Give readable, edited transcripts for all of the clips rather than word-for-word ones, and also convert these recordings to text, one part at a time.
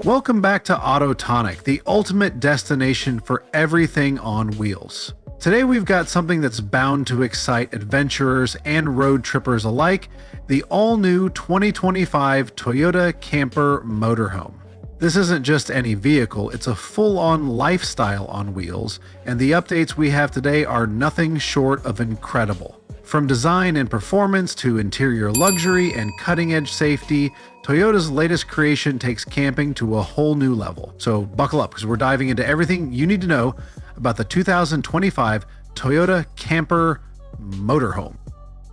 Welcome back to Autotonic, the ultimate destination for everything on wheels. Today we've got something that's bound to excite adventurers and road trippers alike, the all-new 2025 Toyota Camper Motorhome. This isn't just any vehicle, it's a full-on lifestyle on wheels, and the updates we have today are nothing short of incredible. From design and performance to interior luxury and cutting-edge safety, Toyota's latest creation takes camping to a whole new level. So buckle up, because we're diving into everything you need to know about the 2025 Toyota Camper Motorhome.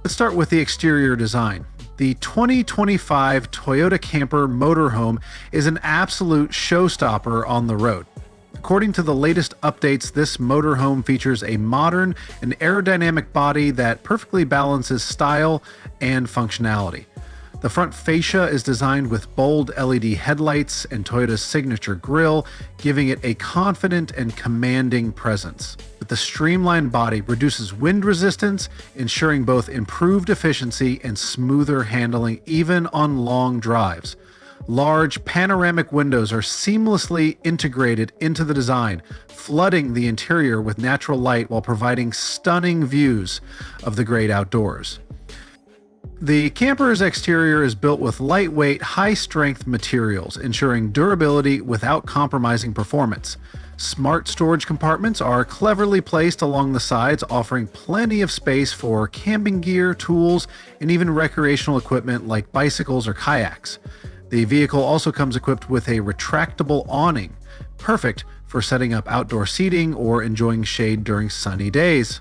Let's start with the exterior design. The 2025 Toyota Camper Motorhome is an absolute showstopper on the road. According to the latest updates, this motorhome features a modern and aerodynamic body that perfectly balances style and functionality. The front fascia is designed with bold LED headlights and Toyota's signature grille, giving it a confident and commanding presence. But the streamlined body reduces wind resistance, ensuring both improved efficiency and smoother handling even on long drives. Large panoramic windows are seamlessly integrated into the design, flooding the interior with natural light while providing stunning views of the great outdoors. The camper's exterior is built with lightweight, high-strength materials, ensuring durability without compromising performance. Smart storage compartments are cleverly placed along the sides, offering plenty of space for camping gear, tools, and even recreational equipment like bicycles or kayaks. The vehicle also comes equipped with a retractable awning, perfect for setting up outdoor seating or enjoying shade during sunny days.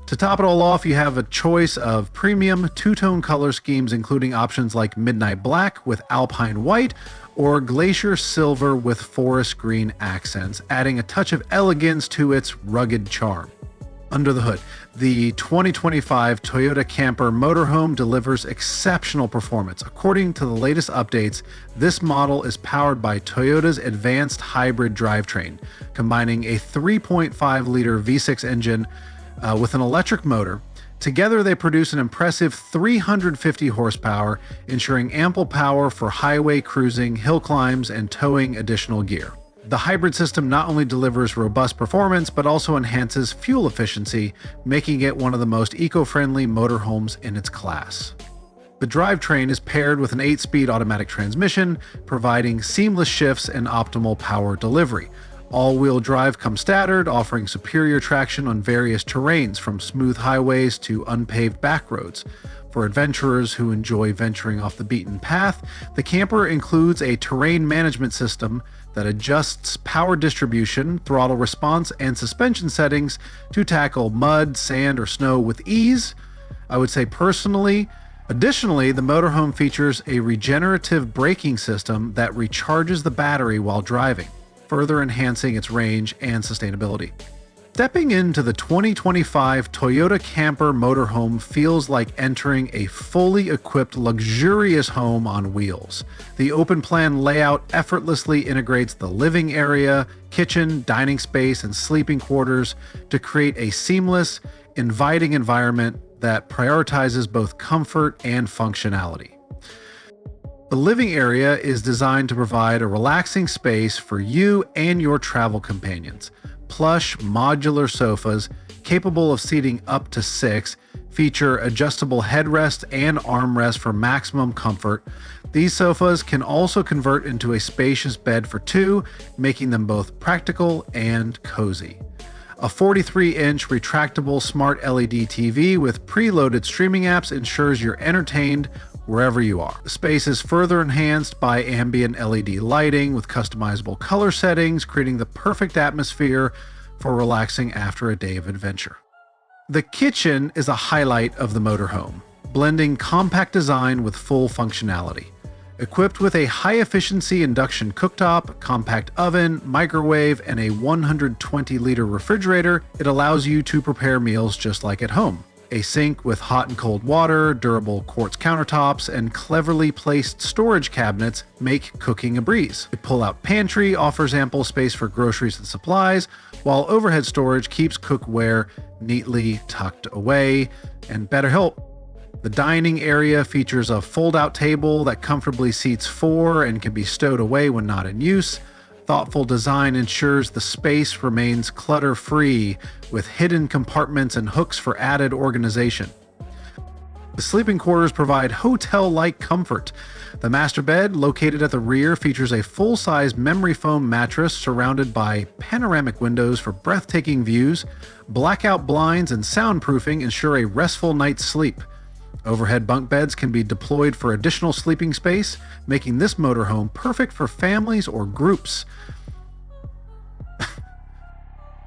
To top it all off, you have a choice of premium two-tone color schemes, including options like midnight black with alpine white or glacier silver with forest green accents, adding a touch of elegance to its rugged charm. Under the hood, the 2025 Toyota Camper Motorhome delivers exceptional performance. According to the latest updates, this model is powered by Toyota's advanced hybrid drivetrain, combining a 3.5-liter V6 engine with an electric motor. Together, they produce an impressive 350 horsepower, ensuring ample power for highway cruising, hill climbs, and towing additional gear. The hybrid system not only delivers robust performance, but also enhances fuel efficiency, making it one of the most eco-friendly motorhomes in its class. The drivetrain is paired with an 8-speed automatic transmission, providing seamless shifts and optimal power delivery. All-wheel drive comes standard, offering superior traction on various terrains, from smooth highways to unpaved back roads. For adventurers who enjoy venturing off the beaten path, the camper includes a terrain management system that adjusts power distribution, throttle response, and suspension settings to tackle mud, sand, or snow with ease, I would say personally. Additionally, the motorhome features a regenerative braking system that recharges the battery while driving, further enhancing its range and sustainability. Stepping into the 2025 Toyota Camper Motorhome feels like entering a fully equipped, luxurious home on wheels. The open-plan layout effortlessly integrates the living area, kitchen, dining space, and sleeping quarters to create a seamless, inviting environment that prioritizes both comfort and functionality. The living area is designed to provide a relaxing space for you and your travel companions. Plush modular sofas, capable of seating up to 6, feature adjustable headrest and armrest for maximum comfort. These sofas can also convert into a spacious bed for 2, making them both practical and cozy. A 43-inch retractable smart LED TV with preloaded streaming apps ensures you're entertained wherever you are. The space is further enhanced by ambient LED lighting with customizable color settings, creating the perfect atmosphere for relaxing after a day of adventure. The kitchen is a highlight of the motorhome, blending compact design with full functionality. Equipped with a high-efficiency induction cooktop, compact oven, microwave, and a 120-liter refrigerator, it allows you to prepare meals just like at home. A sink with hot and cold water, durable quartz countertops, and cleverly placed storage cabinets make cooking a breeze. A pull-out pantry offers ample space for groceries and supplies, while overhead storage keeps cookware neatly tucked away. And better help, The dining area features a fold-out table that comfortably seats 4 and can be stowed away when not in use. Thoughtful design ensures the space remains clutter-free, with hidden compartments and hooks for added organization. The sleeping quarters provide hotel-like comfort. The master bed, located at the rear, features a full-size memory foam mattress surrounded by panoramic windows for breathtaking views. Blackout blinds and soundproofing ensure a restful night's sleep. Overhead bunk beds can be deployed for additional sleeping space, making this motorhome perfect for families or groups.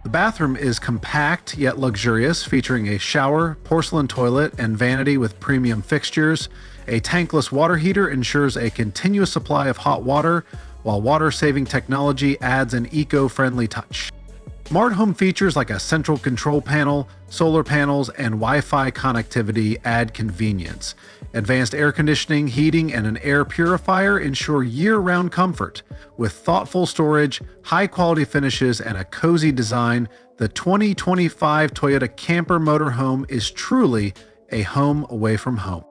The bathroom is compact yet luxurious, featuring a shower, porcelain toilet, and vanity with premium fixtures. A tankless water heater ensures a continuous supply of hot water, while water-saving technology adds an eco-friendly touch. Smart home features like a central control panel, solar panels, and Wi-Fi connectivity add convenience. Advanced air conditioning, heating, and an air purifier ensure year-round comfort. With thoughtful storage, high-quality finishes, and a cozy design, the 2025 Toyota Camper Motorhome is truly a home away from home.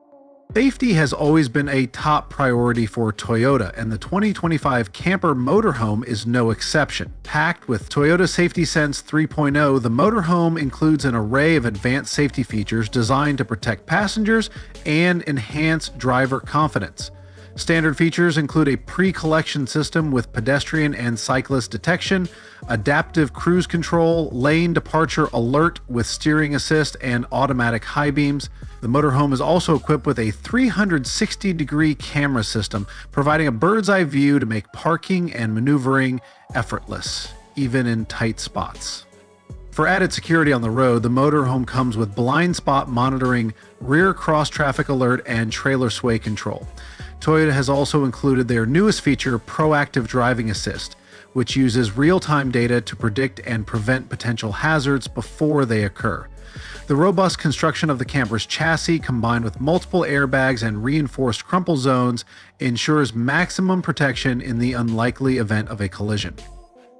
Safety has always been a top priority for Toyota, and the 2025 Camper Motorhome is no exception. Packed with Toyota Safety Sense 3.0, the motorhome includes an array of advanced safety features designed to protect passengers and enhance driver confidence. Standard features include a pre-collection system with pedestrian and cyclist detection, adaptive cruise control, lane departure alert with steering assist, and automatic high beams. The motorhome is also equipped with a 360-degree camera system, providing a bird's-eye view to make parking and maneuvering effortless, even in tight spots. For added security on the road, the motorhome comes with blind spot monitoring, rear cross-traffic alert, and trailer sway control. Toyota has also included their newest feature, Proactive Driving Assist, which uses real-time data to predict and prevent potential hazards before they occur. The robust construction of the camper's chassis, combined with multiple airbags and reinforced crumple zones, ensures maximum protection in the unlikely event of a collision.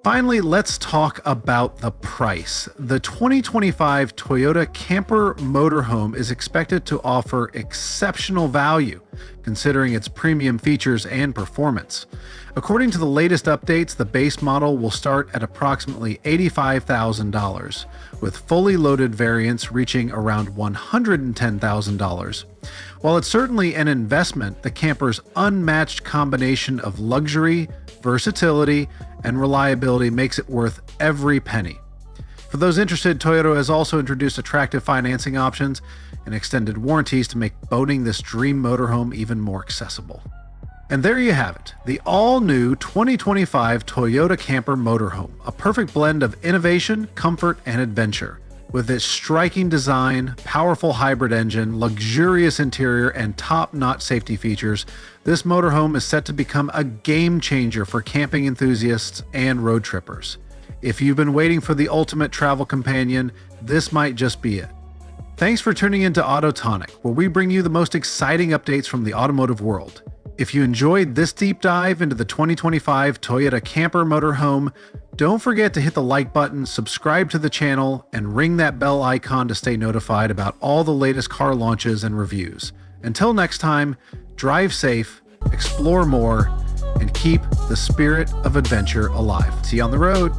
Finally, let's talk about the price. The 2025 Toyota Camper Motorhome is expected to offer exceptional value, considering its premium features and performance. According to the latest updates, the base model will start at approximately $85,000, with fully loaded variants reaching around $110,000. While it's certainly an investment, the camper's unmatched combination of luxury, versatility, and reliability makes it worth every penny. For those interested, Toyota has also introduced attractive financing options and extended warranties to make boating this dream motorhome even more accessible. And there you have it, the all-new 2025 Toyota Camper Motorhome, a perfect blend of innovation, comfort, and adventure. With its striking design, powerful hybrid engine, luxurious interior, and top-notch safety features, this motorhome is set to become a game-changer for camping enthusiasts and road trippers. If you've been waiting for the ultimate travel companion, this might just be it. Thanks for tuning into Autotonic, where we bring you the most exciting updates from the automotive world. If you enjoyed this deep dive into the 2025 Toyota Camper Motorhome, don't forget to hit the like button, subscribe to the channel, and ring that bell icon to stay notified about all the latest car launches and reviews. Until next time, drive safe, explore more, and keep the spirit of adventure alive. See you on the road.